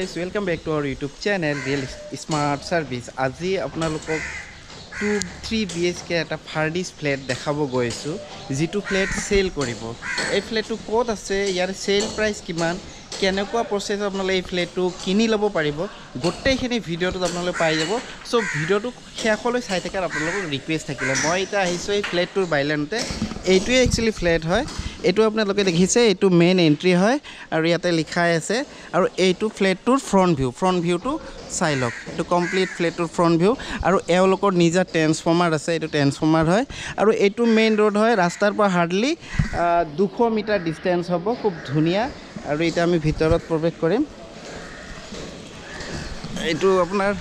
guys, welcome back to our YouTube channel Real Smart Service. আজি আপোনালোকক 2-3 BHK এটা ফাৰ্নিছ flat দেখাব গৈছো যেটো ফ্লেট সেল কৰিব এই ফ্লেটটো ক'ত আছে ইয়াৰ সেল প্ৰাইস কিমান কেনেকুৱা প্ৰসেস আপোনালোকে এই ফ্লেটটো কিনি ল'ব পাৰিব গোটেইখিনি ভিডিওটো আপোনালোকে পাই যাব সো ভিডিওটো শেষলৈ চাই থাকাৰ আপোনালোকক ৰিকুৱেষ্ট থাকিলে মই এটা আহিছো এই ফ্লেটটোৰ বাইলেনতে এইটোৱে একচুয়ালি ফ্লেট হয় এটো আপোনালোকে দেখিছে এটো মেইন এন্ট্ৰি হয় আৰু ইয়াতে লিখাই আছে আৰু এইটো ফ্লেটটোৰ ফ্ৰন্ট ভিউটো চাই লওক এটো কমপ্লিট ফ্লেটটোৰ ফ্ৰন্ট ভিউ আৰু এওলোকৰ নিজা ট্ৰান্সফৰ্মাৰ আছে এটো ট্ৰান্সফৰ্মাৰ হয় আৰু এইটো মেইন ৰোড হয় ৰাস্তাৰ পৰা হাৰ্ডলি 200 মিটাৰ ডিসটেন্স হ'ব খুব ধুনিয়া আৰু এটা আমি ভিতৰত প্ৰৱেশ কৰিম এইটো আপোনাৰ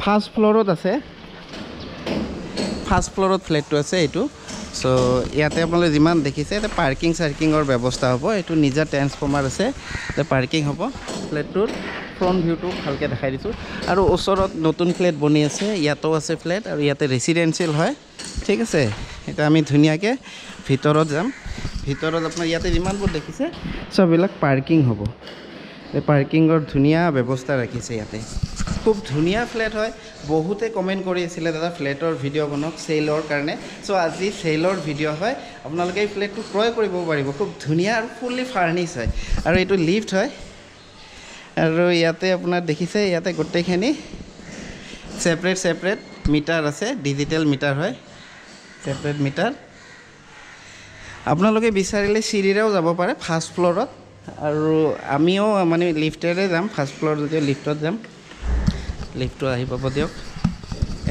ফাৰ্স্ট ফ্লোৰত আছে ফাৰ্স্ট ফ্লোৰত ফ্লেটটো আছে এইটো সো ইয়াতে আপোনালোকে যিমান দেখিছে এটা পাৰ্কিং সাৰ্কিংৰ ব্যৱস্থা হ'ব এটো নিজা ট্ৰান্সফৰ্মাৰ আছে তে পাৰ্কিং হ'ব ফ্লেটটোৰ ফ্ৰন্ট ভিউটো ভালকে দেখাই দিছো আৰু ওচৰত নতুন ফ্লেট বনি আছে ইয়াতো আছে ফ্লেট আৰু ইয়াতে ৰেসিডেন্সিয়েল হয় ঠিক আছে এটা আমি ধুনিয়াকে ভিতৰত যাম ভিতৰত আপোনাৰ ইয়াতে যিমানবোৰ দেখিছে সববিলাক পাৰ্কিং হ'ব এই পাৰ্কিংৰ ধুনিয়া ব্যৱস্থা ৰাখিছে ইয়াতে খুব ধুনিয়া ফ্লেট হয় বহুতে কমেন্ট কৰি আছিল দাদা ফ্লেটৰ ভিডিও বনক সেলৰ কাৰণে সো আজি সেলৰ ভিডিও হয় আপোনালোকে এই ফ্লেটটো ক্ৰয় কৰিব পাৰিব খুব ধুনিয়া আৰু ফুললি ফাৰ্নিছ হয় আৰু এইটো লিফট হয় আৰু ইয়াতে আপোনাৰ দেখিছে ইয়াতে গোটেইখিনি সেপাৰেট মিটাৰ আছে ডিজিটেল মিটাৰ হয় সেপাৰেট মিটাৰ আপোনালোকে বিচাৰিলে সিৰিৰেও যাব পাৰে ফাৰ্স্ট ফ্লোৰত আৰু আমিও মানে লিফটেৰে যাম ফাৰ্স্ট ফ্লোৰ যদি লিফটত যাম লিফটটো আহি পাব দিয়ক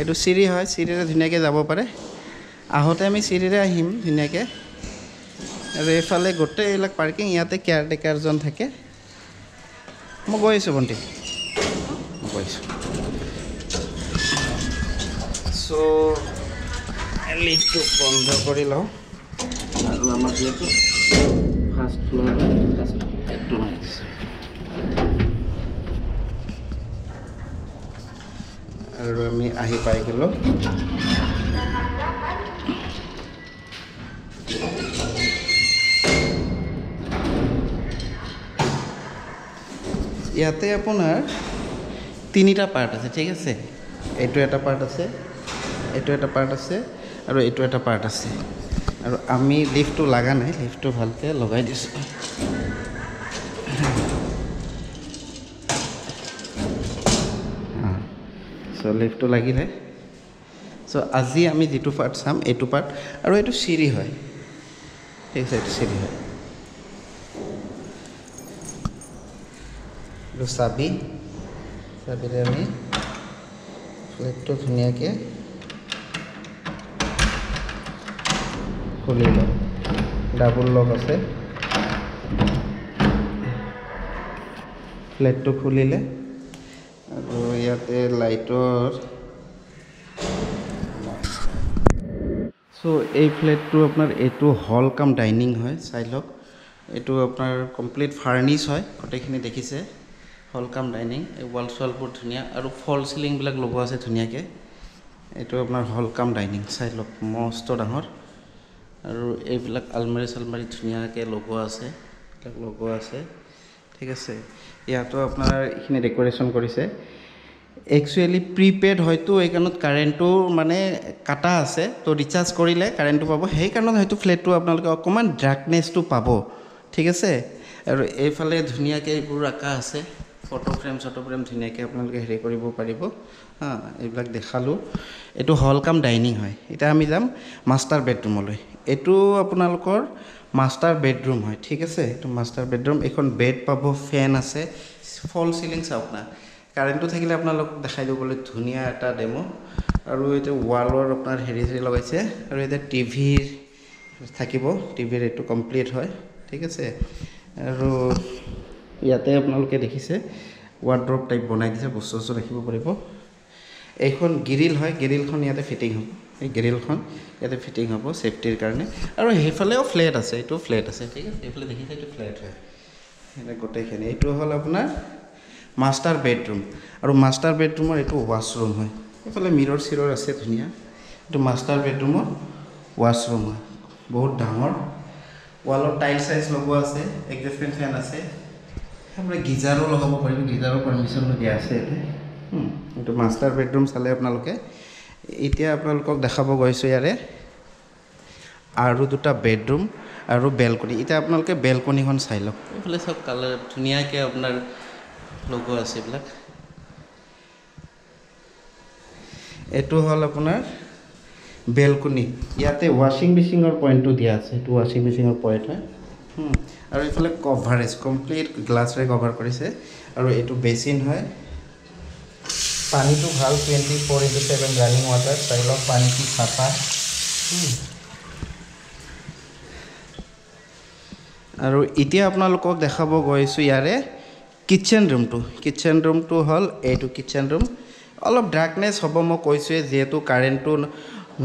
এটো সিৰি হয় সিৰিৰে ধুনিয়াকে যাব পাৰে আহতে আমি সিৰিৰে আহিম ধুনিয়াকে আৰু এফালে গোটেই এলাক পাৰ্কিং ইয়াতে কেয়াৰটেকাৰ জন থাকে মই গৈছো বন্তি মই গৈছো সো লিফটটো বন্ধ কৰি লও আৰু আমাৰ যেটো ফাৰ্স্ট ফ্লোৰ একটু নাইস আৰু আমি আহি পাই গলো ইয়াতে আপোনাৰ তিনিটা পাৰ্ট আছে ঠিক আছে এইটো এটা পাৰ্ট আছে এইটো এটা পাৰ্ট আছে আৰু এইটো এটা পাৰ্ট আছে আৰু আমি লিফটটো লাগা নাই লিফটটো ভালকে লগাই দিছো সো লিফটটো লাগিলে সো আজি আমি যেটো পাৰ্ট চাম এইটো পাৰ্ট আৰু এইটো সিৰি হয় ঠিক আছে এইটো সিৰি হয় আৰু চাবিৰে আমি ফ্লেটটো ধুনিয়াকে খুলি লওঁ ডাবল লক আছে ফ্লেটটো খুলিলে আৰু ইয়াতে লাইটৰ সো এই ফ্লেটটো আপোনাৰ এইটো হল কাম ডাইনিং হয় চাই লওক এইটো আপোনাৰ কমপ্লিট ফাৰ্নিছ হয় গোটেইখিনি দেখিছে হল কাম ডাইনিং এই ওয়াল সোৱালবোৰ ধুনিয়া আৰু ফল সিলিং বিলাক লগোৱা আছে ধুনিয়াকে এইটো আপোনাৰ হল কাম ডাইনিং চাই লওক মস্ত ডাঙৰ আৰু এইবিলাক আলমাৰি ধুনিয়াকে লগোৱা আছে ঠিক আছে ইয়াতো আপোনাৰ ইখিনি ডেকোৰেশন কৰিছে একচুয়ালি প্ৰিপেড হয়তো এই কাৰণত কাৰেন্টটো মানে কাটা আছে তো ৰিচাৰ্জ কৰিলে কাৰেন্টটো পাব সেই কাৰণত হয়তো ফ্লেটটো আপোনালোকে অকমান ডাৰ্কনেছটো পাব ঠিক আছে আৰু এইফালে ধুনিয়াকে এইবোৰ ৰাখা আছে ফটো ফ্ৰেম ধুনিয়াকে আপোনালোকে হেৰি কৰিব পাৰিব হা এইবিলাক দেখালো এটো হল কাম ডাইনিং হয় এটা আমি যাম মাষ্টাৰ বেডৰুমলৈ এটো আপোনালোকৰ মাষ্টাৰ বেডৰুম হয় ঠিক আছে এটো মাষ্টাৰ বেডৰুম এখন বেড পাব ফেন আছে ফল সিলিং চাওক না কাৰেন্টটো থাকিলে আপোনালোক দেখাই দিবলৈ ধুনিয়া এটা ডেমো আৰু এটা ওয়ালৰ আপোনাৰ হেৰি লগাইছে আৰু এটা টিভি থাকিব টিভিৰ এটো কমপ্লিট হয় ঠিক আছে আৰু ইয়াতে আপোনালোকে দেখিছে ওয়াৰ্ড্ৰপ টাইপ বনাই দিছে বস্তু ৰাখিব পাৰিব এইখন গ্ৰিল হয় গ্ৰিলখন ইয়াতে ফিটিং হ'ব এই গ্ৰিলখন ইয়াতে ফিটিং হ'ব সেফটিৰ কাৰণে আৰু হেফালেও ফ্লেট আছে এইটো ফ্লেট আছে ঠিক আছে এইফালে দেখিছে এইটো ফ্লেট হয় এটা গোটেইখিনি এইটো হ'ল আপোনাৰ মাষ্টাৰ বেডৰুম আৰু মাষ্টাৰ বেডৰুমৰ এইটো ওয়াশৰুম হয় এইফালে মিৰৰ সিৰৰ আছে ধুনিয়া এইটো মাষ্টাৰ বেডৰুমৰ ওয়াশৰুম হয় বহুত ডাঙৰ ওয়ালৰ টাইল সাইজ লগোৱা আছে এডজাস্টমেন্ট ফ্যান আছে আপোনাৰ গিজাৰো লগাব পাৰিব গিজাৰৰ পাৰমিশ্যন দিয়া আছে ইয়াতে এইটো মাষ্টাৰ বেডৰুম চালে আপোনালোকে এতিয়া আপোনালোকক দেখাব গৈছোঁ ইয়াৰে আৰু দুটা বেডৰুম আৰু বেলকনি এতিয়া আপোনালোকে বেলকনিখন চাই লওক এইফালে চব কালাৰ ধুনীয়াকৈ আপোনাৰ লগোৱা আছে এইবিলাক এইটো হ'ল আপোনাৰ বেলকনি ইয়াতে ৱাশ্বিং মেচিনৰ পইণ্টটো দিয়া আছে এইটো ৱাশ্বিং মেচিনৰ পইণ্ট হয় আৰু এইফালে কভাৰেজ কমপ্লিট গ্লাছেৰে কভাৰ কৰিছে আৰু এইটো বেচিন হয় পানীটো ভাল 24/7 ৰানিং ৱাটাৰ চাই লওক পানীটো চাফা আৰু এতিয়া আপোনালোকক দেখাব গৈছোঁ ইয়াৰে কিটচেন ৰুমটো হ'ল এইটো কিটচেন ৰুম অলপ ডাৰ্কনেছ হ'ব মই কৈছোঁৱে যিহেতু কাৰেণ্টটো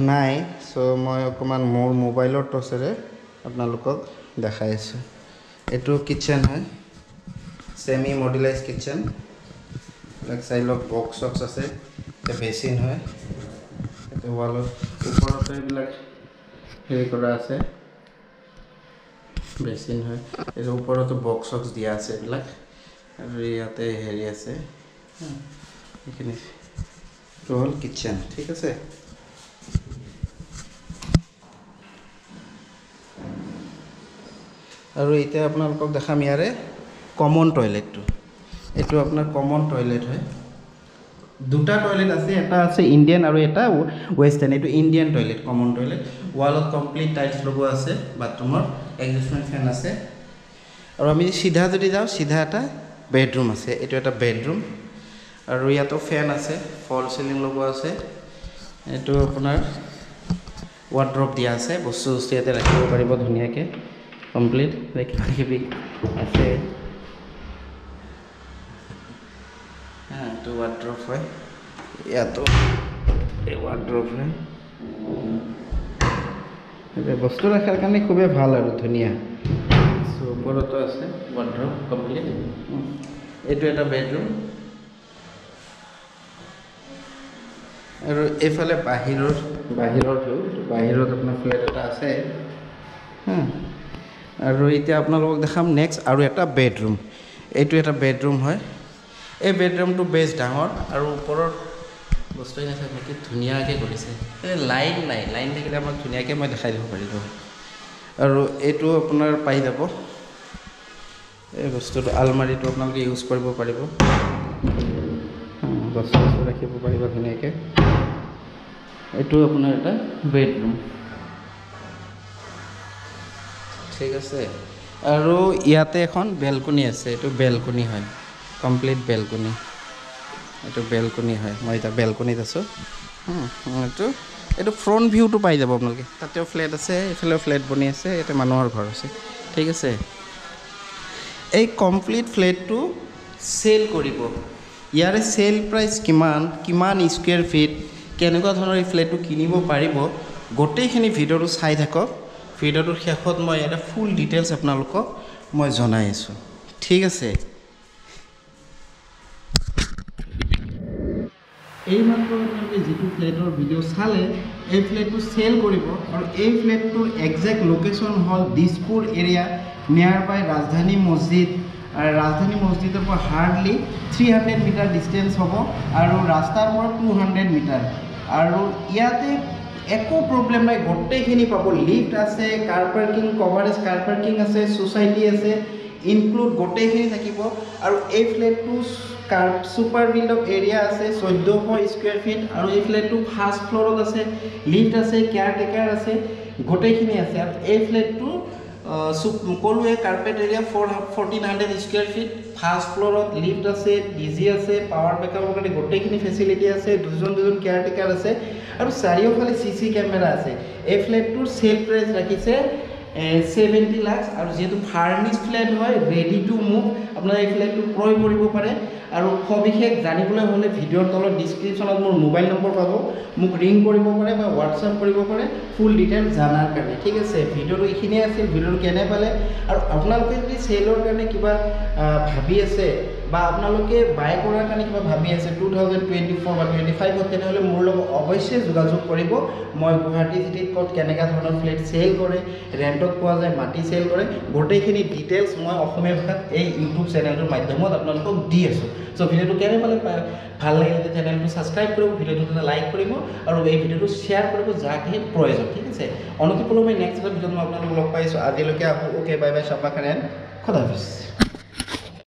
নাই চ' মই অকণমান মোৰ মোবাইলৰ টৰ্চেৰে আপোনালোকক দেখাই আছোঁ এইটো কিটচেন হয় ছেমি মডুলাইজ কিটচেন এইবিলাক চাই লওক বক্স চক্স আছে এটা বেচিন হয় এটা ৱালত ওপৰতে এইবিলাক হেৰি কৰা আছে বেচিন হয় এইটো ওপৰতো বক্স চক্স দিয়া আছে এইবিলাক আৰু ইয়াতে হেৰি আছে এইখিনি এইটো হ'ল কিটচেন ঠিক আছে আৰু এতিয়া আপোনালোকক দেখাম ইয়াৰে কমন টয়লেটটো এইটো আপোনাৰ কমন টয়লেট হয় দুটা টয়লেট আছে এটা আছে ইণ্ডিয়ান আৰু এটা ৱেষ্টাৰ্ণ এইটো ইণ্ডিয়ান টয়লেট কমন টয়লেট ৱালত কমপ্লিট টাইলছ লগোৱা আছে বাথৰুমৰ এক্সজষ্ট ফেন আছে আৰু আমি সিধা যদি যাওঁ সিধা এটা বেডৰুম আছে এইটো এটা বেডৰুম আৰু ইয়াতো ফেন আছে ফল চিলিং লগোৱা আছে এইটো আপোনাৰ ৱাৰ্ড্ৰপ দিয়া আছে বস্তু ইয়াতে ৰাখিব পাৰিব ধুনীয়াকৈ কমপ্লিট কিবাকিবি আছে এইটো ৱাৰ্ড্ৰপ হয় ইয়াতো এই ৱাৰ্ড্ৰপ হয় বস্তু ৰখাৰ কাৰণে খুবেই ভাল আৰু ধুনীয়া চ' ওপৰতো আছে ৱাৰ্ড্ৰপ কমপ্লিট এইটো এটা বেডৰুম আৰু এইফালে বাহিৰৰ ভিউ বাহিৰত আপোনাৰ ফ্লেট এটা আছে আৰু এতিয়া আপোনালোকক দেখাম নেক্সট আৰু এটা বেডৰুম এইটো এটা বেডৰুম হয় এই বেডৰুমটো বেছ ডাঙৰ আৰু ওপৰৰ বস্তুখিনি চাই কি ধুনীয়াকৈ কৰিছে এই লাইন নাই লাইন থাকিলে আমাক ধুনীয়াকৈ মই দেখাই দিব পাৰিলোঁ আৰু এইটো আপোনাৰ পাই যাব এই বস্তুটো আলমাৰিটো আপোনালোকে ইউজ কৰিব পাৰিব বস্তু ৰাখিব পাৰিব ধুনীয়াকৈ এইটো আপোনাৰ এটা বেডৰুম ঠিক আছে আৰু ইয়াতে এখন বেলকনি আছে এইটো বেলকনি হয় কমপ্লিট বেলকনি এইটো বেলকনি হয় মই এতিয়া বেলকনিত আছোঁ এইটো ফ্ৰণ্ট ভিউটো পাই যাব আপোনালোকে তাতেও ফ্লেট আছে এইফালেও ফ্লেট বনি আছে ইয়াতে মানুহৰ ঘৰ আছে ঠিক আছে এই কমপ্লিট ফ্লেটটো চেল কৰিব ইয়াৰে চেল প্ৰাইচ কিমান স্কুৱেৰ ফিট কেনেকুৱা ধৰণৰ এই ফ্লেটটো কিনিব পাৰিব গোটেইখিনি ভিডিঅ'টো চাই থাকক ভিডিঅ'টোৰ শেষত মই এটা ফুল ডিটেইলছ আপোনালোকক মই জনাই আছোঁ ঠিক আছে এইমাত্ৰ আপোনালোকে যিটো ফ্লেটৰ ভিডিঅ' চালে এই ফ্লেটটো চেল কৰিব আৰু এই ফ্লেটটোৰ একজেক্ট লোকেশ্যন হ'ল দিছপুৰ এৰিয়া নিয়াৰ বাই ৰাজধানী মছজিদ আৰু ৰাজধানী মছজিদৰ পৰা হাৰ্ডলি 300 মিটাৰ ডিষ্টেঞ্চ হ'ব আৰু ৰাস্তাৰ পৰা 200 মিটাৰ আৰু ইয়াতে একো প্ৰব্লেম নাই গোটেইখিনি পাব লিফ্ট আছে কাৰ পাৰ্কিং কভাৰেজ কাৰ পাৰ্কিং আছে ছ'চাইটি আছে ইনক্লুড গোটেইখিনি থাকিব আৰু এই ফ্লেটটো ছুপাৰ বিল্ড অফ এৰিয়া আছে 1400 স্কুৱেৰ ফিট আৰু এই ফ্লেটটো ফাৰ্ষ্ট ফ্ল'ৰত আছে লিফ্ট আছে কেয়াৰটেকাৰ আছে গোটেইখিনি আছে আৰু এই ফ্লেটটো ক'লোৱে carpet area 1400 square feet first ফ্ল'ৰত লিফ্ট আছে ডিজি আছে পাৱাৰ বেকআপৰ কাৰণে গোটেইখিনি ফেচিলিটি আছে দুজন কেয়াৰটেকাৰ আছে আৰু চাৰিওফালে CC কেমেৰা আছে এই ফ্লেটটোৰ চেল প্ৰাইচ ৰাখিছে 70 লাখ আৰু যেহেতু ফাৰ্নিছ ফ্লেট হয় ৰেডি টু মুভ আপোনাৰ এই ফ্লেটটো ক্ৰয় কৰিব পাৰে আৰু সবিশেষ জানিবলৈ হ'লে ভিডিঅ'ৰ তলত ডিছক্ৰিপশ্যনত মোৰ মোবাইল নম্বৰ পাব মোক ৰিং কৰিব পাৰে বা হোৱাটছআপ কৰিব পাৰে ফুল ডিটেইল জানাৰ কাৰণে ঠিক আছে ভিডিঅ'টো এইখিনিয়ে আছিল ভিডিঅ'টো কেনে পালে আৰু আপোনালোকে যদি চেলৰ কাৰণে কিবা ভাবি আছে বা আপোনালোকে বাই কৰাৰ কাৰণে কিবা ভাবি আছে 2024 বা 25 তেনেহ'লে মোৰ লগত অৱশ্যে যোগাযোগ কৰিব মই গুৱাহাটী চিটিত ক'ত কেনেকুৱা ধৰণৰ ফ্লেট চেল কৰে ৰেণ্টত পোৱা যায় মাটি চেল কৰে গোটেইখিনি ডিটেইলছ মই অসমীয়া ভাষাত এই ইউটিউব চেনেলটোৰ মাধ্যমত আপোনালোকক দি আছোঁ চ' ভিডিঅ'টো কেনে পালে ভাল লাগিলে চেনেলটো ছাবস্ক্ৰাইব কৰিব ভিডিঅ'টো লাইক কৰিব আৰু এই ভিডিঅ'টো শ্বেয়াৰ কৰিব যাকে প্ৰয়োজন ঠিক আছে অনুকিপলৈ মই নেক্সট ভিডিঅ'ত মই আপোনালোকক লগ পাইছোঁ আজিলৈকে আকৌ অ'কে বাই বাই চাব্বা খান খোদা হাফিজ